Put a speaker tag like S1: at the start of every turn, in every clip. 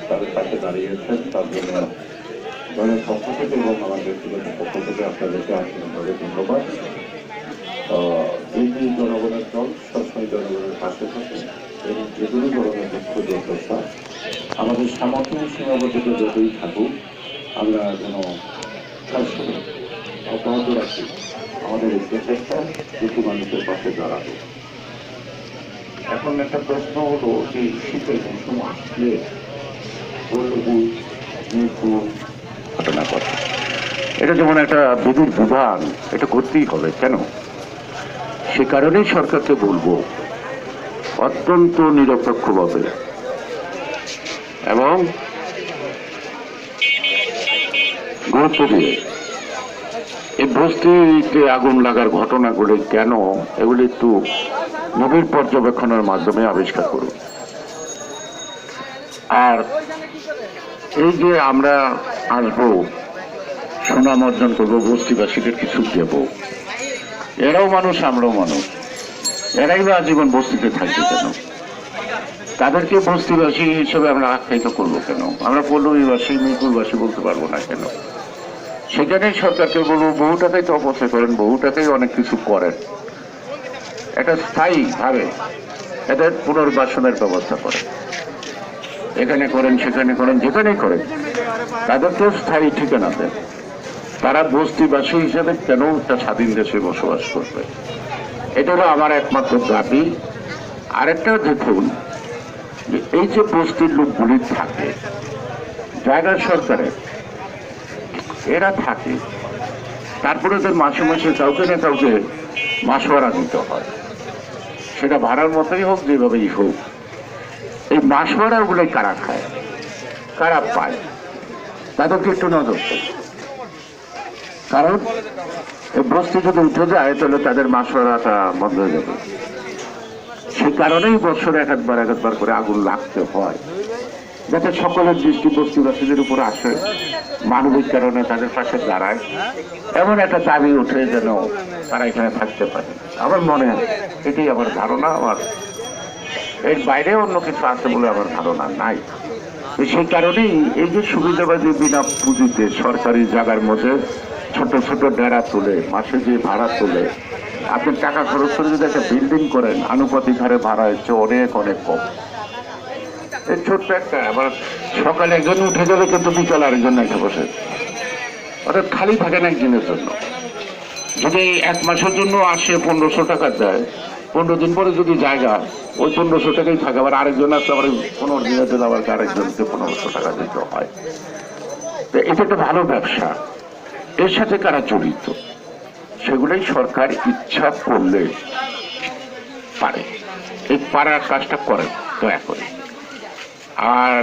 S1: তাদের পাশে দাঁড়িয়েছেন, তার জন্য দলের পক্ষ থেকে এবং আমার ব্যক্তিগত পক্ষ থেকে আপনাদেরকে আন্তরিকভাবে ধন্যবাদ। এই যে জনগণের দল সবসময় জনগণের পাশে থাকে এবং যে কোনো ধরনের দুঃখ দুর্দশা আমাদের সামর্থ্য সীমাবদ্ধতা যতই থাকুক আমরা যেন সবসময় অব্যাহত রাখি আমাদের এই প্রচেষ্টা কিছু মানুষের পাশে দাঁড়াবে। এখন একটা প্রশ্ন হলো যে শীতের মৌসুম আসলে ঘটনা কথা, এটা যেমন একটা বিধির বিধান, এটা করতেই হবে। কেন? সে কারণেই সরকারকে বলবো অত্যন্ত নিরপেক্ষভাবে এবং গুরুত্ব দিয়ে এই বস্তিতে আগুন লাগার ঘটনাগুলি কেন, এগুলি একটু নবীর পর্যবেক্ষণের মাধ্যমে আবিষ্কার করুন। আর এই যে আমরা আসবো, সুনাম অর্জন করবো, বস্তিবাসীদের কিছু দেব, এরাও মানুষ, আমরাও মানুষ, এরাই বা আজীবন বস্তিতে থাকবে কেন? তাদেরকে বস্তিবাসী হিসেবে আমরা আখ্যায়িত করবো কেন? আমরা পল্লবীবাসী, মিরপুরবাসী বলতে পারবো না কেন? সেখানেই সরকারকে বলবো, বহু টাকাই তো অপচয় করেন, বহু টাকাই অনেক কিছু করেন, এটা স্থায়ী ভাবে এদের পুনর্বাসনের ব্যবস্থা করেন। এখানে করেন, সেখানে করেন, যেখানেই করেন, তাদেরকেও স্থায়ী ঠিকানা দেন। তারা বস্তিবাসী হিসেবে কেন একটা স্বাধীন দেশে বসবাস করবে? এটা হলো আমার একমাত্র দাবি। আরেকটা দেখুন, যে এই যে বস্তির লোকগুলি থাকে, জায়গা সরকারের, এরা থাকে, তারপরে ওদের মাসে মাসে কাউকে না কাউকে মাসোয়ারা দিতে হয়, সেটা ভাড়ার মতোই হোক, যেভাবেই হোক। এই মাসোয়ারা ওগুলোই কারা খায়, কারা পায়, তাদেরকে একটু নজর দেয়। কারণ এই বস্তি যদি উঠে যায় তাহলে তাদের মাসোয়ারাটা বন্ধ হয়ে যাবে। সেই কারণেই বছরে এক একবার করে আগুন লাগতে হয়, যাতে সকলের দৃষ্টি বস্তিবাসীদের উপর আসে, মানবিক কারণে তাদের পাশে দাঁড়ায়, এমন একটা দাবি উঠে যেন তারা এখানে থাকতে পারে। আমার মনে হয় এটাই আমার ধারণা। আমার এর বাইরে অন্য কিছু আছে বলে আমার ধারণা নাই। সেই কারণেই এই যে সুবিধাবাদী বিনা পুঁজিতে সরকারি জায়গার মধ্যে ছোট ছোট ডেরা তুলে, মাসে যে ভাড়া তুলে, আপনি টাকা খরচ করে যদি একটা বিল্ডিং করেন, আনুপাতিক হারে ভাড়া হচ্ছে অনেক অনেক কম। এই ছোট্ট একটা, আবার সকালে একজন উঠে যাবে কিন্তু বিকালে আরেকজন এসে বসে, অর্থাৎ খালি থাকে না একদিনের জন্য। যদি এক মাসের জন্য আসে 1500 টাকা দেয়, 15 দিন পরে যদি জায়গা ওই 1500 টাকাই থাকে, আবার আরেকজন আসলে আবার 15 দিনের জন্য আবার আরেকজনকে 1500 টাকা দিতে হয়। তো এটা একটা ভালো ব্যবসা। এর সাথে কারা জড়িত, সেগুলোই সরকার ইচ্ছা করলে পারে। এই পারার কাজটা করেন দয়া করে। আর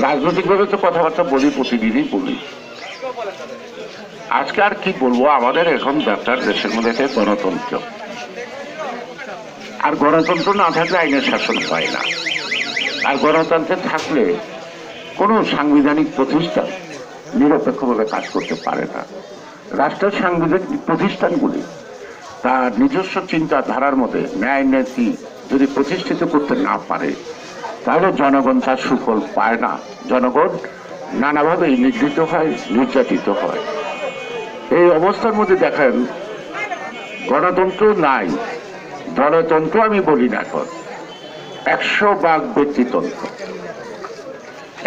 S1: রাজনৈতিকভাবে তো কথাবার্তা বলি, প্রতিদিনই বলি। আজকে আর কি বলবো, আমাদের এখন দরকার দেশের মধ্যে একটা গণতন্ত্র। আর গণতন্ত্র না থাকলে আইনের শাসন হয় না। আর গণতন্ত্রে থাকলে কোনো সাংবিধানিক প্রতিষ্ঠান নিরপেক্ষভাবে কাজ করতে পারে না। রাষ্ট্রের সাংবিধানিক প্রতিষ্ঠানগুলি তার নিজস্ব চিন্তাধারার মধ্যে ন্যায় নীতি যদি প্রতিষ্ঠিত করতে না পারে, তাহলে জনগণ তার সুফল পায় না। জনগণ নানাভাবেই নিগৃহীত হয়, নির্যাতিত হয়। এই অবস্থার মধ্যে দেখেন, গণতন্ত্র নাই, গণতন্ত্র আমি বলি না, এখন 100% ব্যক্তিতন্ত্র।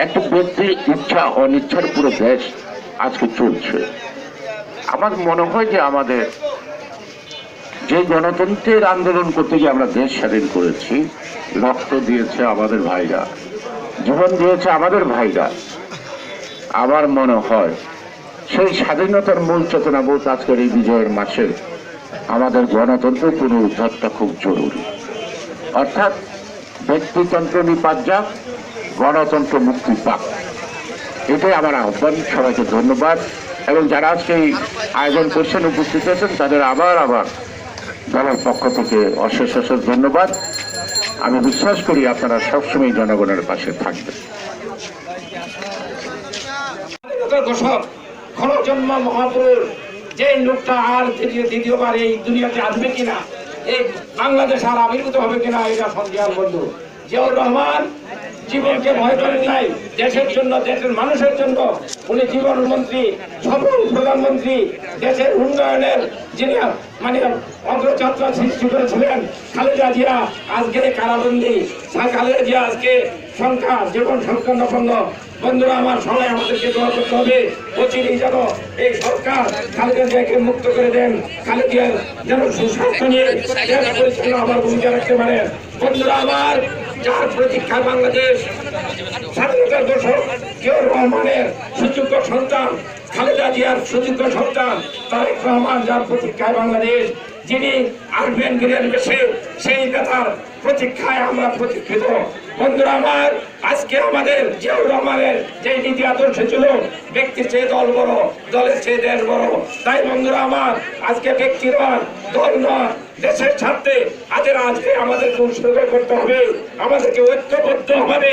S1: একটা ব্যক্তির ইচ্ছা অনিচ্ছার পুরো দেশ আজকে চলছে। আমার মনে হয় যে আমাদের যে গণতন্ত্রের আন্দোলন করতে গিয়ে আমরা দেশ স্বাধীন করেছি, রক্ত দিয়েছে আমাদের ভাইরা, জীবন দিয়েছে আমাদের ভাইরা, আমার মনে হয় সেই স্বাধীনতার মূল চেতনা বোধ আজকের এই বিজয়ের মাসে আমাদের গণতন্ত্র পুনরুদ্ধারটা খুব জরুরি। অর্থাৎ ব্যক্তিতন্ত্র নিপাত যাক, গণতন্ত্র মুক্তি পাক, এটাই আমার আহ্বান। সবাইকে ধন্যবাদ, এবং যারা আজকে এই আয়োজন করছেন, উপস্থিত হয়েছেন, তাদের আবার দলের পক্ষ থেকে অশেষ অশেষ ধন্যবাদ। আমি বিশ্বাস করি আপনারা সবসময় জনগণের পাশে থাকবেন।
S2: জন্ম মহাপুরুষ যে লোকটা আর দ্বিতীয়বার এই দুনিয়াতে আসবে কিনা, এই বাংলাদেশ আর আবির্ভূত হবে কিনা, এটা সন্দেহ বন্ধু। জিয়াউর রহমান জীবনকে ভয় করেন নাই, দেশের জন্য, দেশের মানুষের জন্য উনি জীবন মন্ত্রী, সফল প্রধানমন্ত্রী, দেশের উন্নয়নের যিনি মানে অগ্রযাত্রা সৃষ্টি করেছিলেন। খালেদা জিয়া আজকে কারাবন্দী, খালেদা জিয়া আজকে সংখ্যা জীবন সংকটাপন্ন। বন্ধুরা আমার, সবাই আমাদেরকে দোয়া করতে হবে অচিরেই যেন এই সরকার খালেদা জিয়াকে মুক্ত করে দেন, খালেদা যেন সুস্বাস্থ্য নিয়ে দেশ পরিচালনা আবার ভূমিকা রাখতে পারে। বন্ধুরা আমার, যার প্রতীক্ষায় বাংলাদেশ, স্বাধীনতার দশক জিয়াউর রহমানের সুযোগ্য সন্তান, খালেদা জিয়ার সুযোগ্য সন্তান তারেক রহমান, যার প্রতীক্ষায় বাংলাদেশ, যিনি আসবেন গিরের বেশে, সেই নেতার প্রতীক্ষায় আমরা প্রতীক্ষিত। বন্ধুরা আমার, আজকে আমাদের জিয়াউর রহমানের যে নীতি আদর্শ ছিল, ব্যক্তির চেয়ে দল বড়, দলের চেয়ে দেশ বড়। তাই বন্ধুরা আমার, আজকে ব্যক্তি নয়, দল নয়, দেশের স্বার্থে আজকে আমাদেরকে উৎসর্গ করতে হবে, আমাদেরকে ঐক্যবদ্ধ হবে,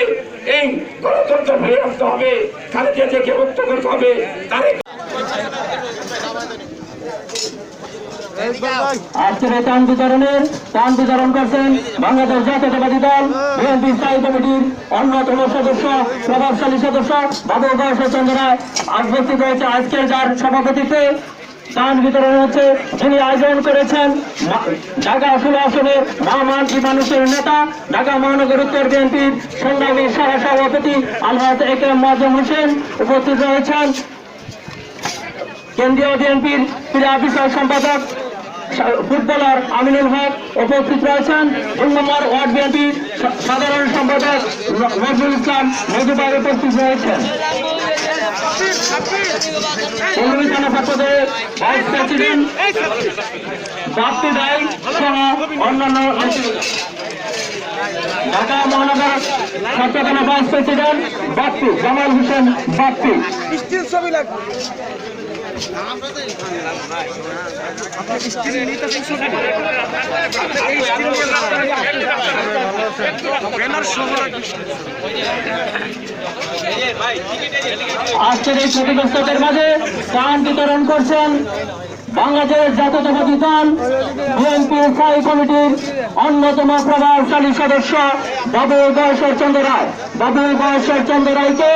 S2: এই গণতন্ত্র ফিরে আনতে হবে, খালেদা জিয়াকে মুক্ত করতে হবে। তারেক
S3: আজকের এই ত্রাণ বিতরণ করছেন বাংলাদেশ জাতীয়তাবাদী দল বিএনপি স্থায়ী কমিটির অন্যতম সদস্য, প্রভাবশালী সদস্য বাবু গয়েশ্বর চন্দ্র রায় উপস্থিত হয়েছে। আজকের যার সভাপতিত্বে ত্রাণ বিতরণ হচ্ছে, যিনি আয়োজন করেছেন ঢাকা 16 আসনের মহামানসী মানুষের নেতা, ঢাকা মহানগর উত্তর বিএনপির সংগ্রামী সহসভাপতি আলহাজ একেএম মোয়াজ্জেম হোসেন। উপস্থিত রয়েছেন কেন্দ্রীয় বিএনপির ক্রীড়া বিষয়ক সম্পাদক ফুটবলার আমিনুল হক। উপস্থিত রয়েছেন 2 নম্বর ওয়ার্ড বিএনপির সাধারণ সম্পাদক নজরুল ইসলাম মজুবার। উপস্থিত রয়েছেন থানা ছাত্রদের ভাইস প্রেসিডেন্ট বাপ্পি রায় সহ অন্যান্য, ঢাকা মহানগর ছাত্র থানা ভাইস প্রেসিডেন্ট বাপ্পি জামাল হোসেন বাপ্পি। আজকের এই ক্ষতিগ্রস্তদের মাঝে ত্রাণ বিতরণ করছেন বাংলাদেশ জাতীয়তাবাদী দল বিএনপি স্থায়ী কমিটির অন্যতম প্রভাবশালী সদস্য বাবু গয়েশ্বর চন্দ্র রায়। বাবু গয়েশ্বর চন্দ্র রায়কে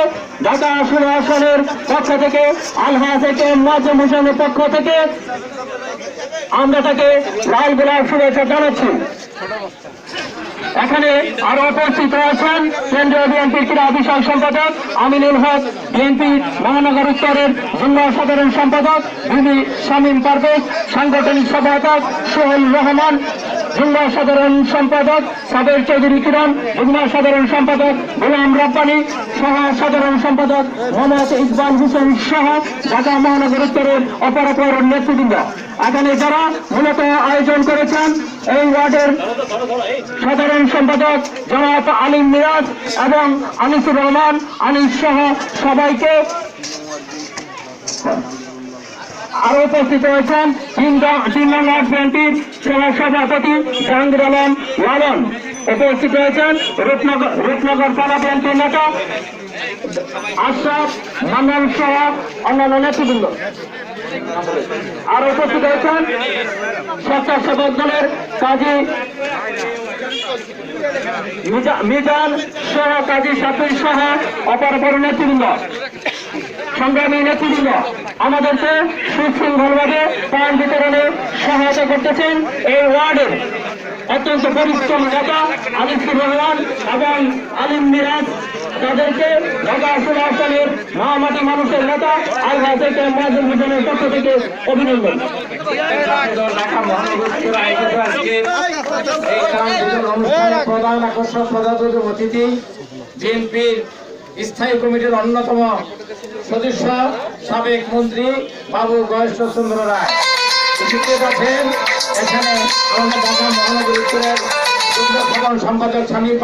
S3: ঢাকা 16 আসনের পক্ষ থেকে, আলহাজ একেএম মোয়াজ্জেম হোসেনের পক্ষ থেকে আমরা তাকে লাল গোলাপ শুভেচ্ছা জানাচ্ছি। এখানে আরো উপস্থিত রয়েছেন কেন্দ্রীয় বিএনপির ক্রীড়া বিষয়ক সম্পাদক আমিনুল হক, বিএনপি মহানগর উত্তরের যুগ্ম সাধারণ সম্পাদক বিবি শামীম পারভেজ, সাংগঠনিক সম্পাদক সোহেল রহমান, যুগ্ম সাধারণ সম্পাদক সাবের চৌধুরী কিরণ, যুগ্ম সাধারণ সম্পাদক গোলাম রব্বানী, সহ সাধারণ সম্পাদক মোহাম্মদ ইকবাল হোসেন সহ ঢাকা মহানগর উত্তরের অপরাপর নেতৃবৃন্দ। এখানে যারা মূলত আয়োজন করেছেন এই ওয়ার্ডের সাধারণ সম্পাদক জনাব আলিম মিরাজ এবং আনিসুর রহমান আনিস সহ সবাইকে। আরো উপস্থিত রয়েছেন 3 নং ওয়ার্ড বিএনপির সভাপতি জাহাঙ্গীর আলম লালন। উপস্থিত রয়েছেন রূপনগর থানা বিএনপির নেতা আশরাফ মান্নান সহ অন্যান্য নেতৃবৃন্দ। আরো উপস্থিত রয়েছেন স্বেচ্ছাসেবক দলের কাজী মিজান সহ কাজী সাফির সহ অপরাপর নেতৃবৃন্দ, সংগ্রামী নেতৃবৃন্দ আমাদেরকে সুশৃঙ্খলভাবে ত্রাণ বিতরণে সহায়তা করতেছেন এই ওয়ার্ডের অত্যন্ত পরিশ্রম নেতা আনিসুর রহমান এবং আলিম মিরাজ। তাদেরকে ঢাকা 16 আসনের মহামাটি মানুষের নেতা আলহাজ একেএম মোয়াজ্জেম হোসেনের পক্ষ থেকে অভিনন্দন।
S2: প্রধান আকর্ষক, প্রধান অতিথি বিএনপির স্থায়ী কমিটির অন্যতম সদস্য সাবেক মন্ত্রী বাবু গয়েশ্বর চন্দ্র রায় উপস্থিত আছেন। এখানে আমাদের ঢাকা মহানগর উত্তরের যুগ্ম সাধারণ সম্পাদক শামীম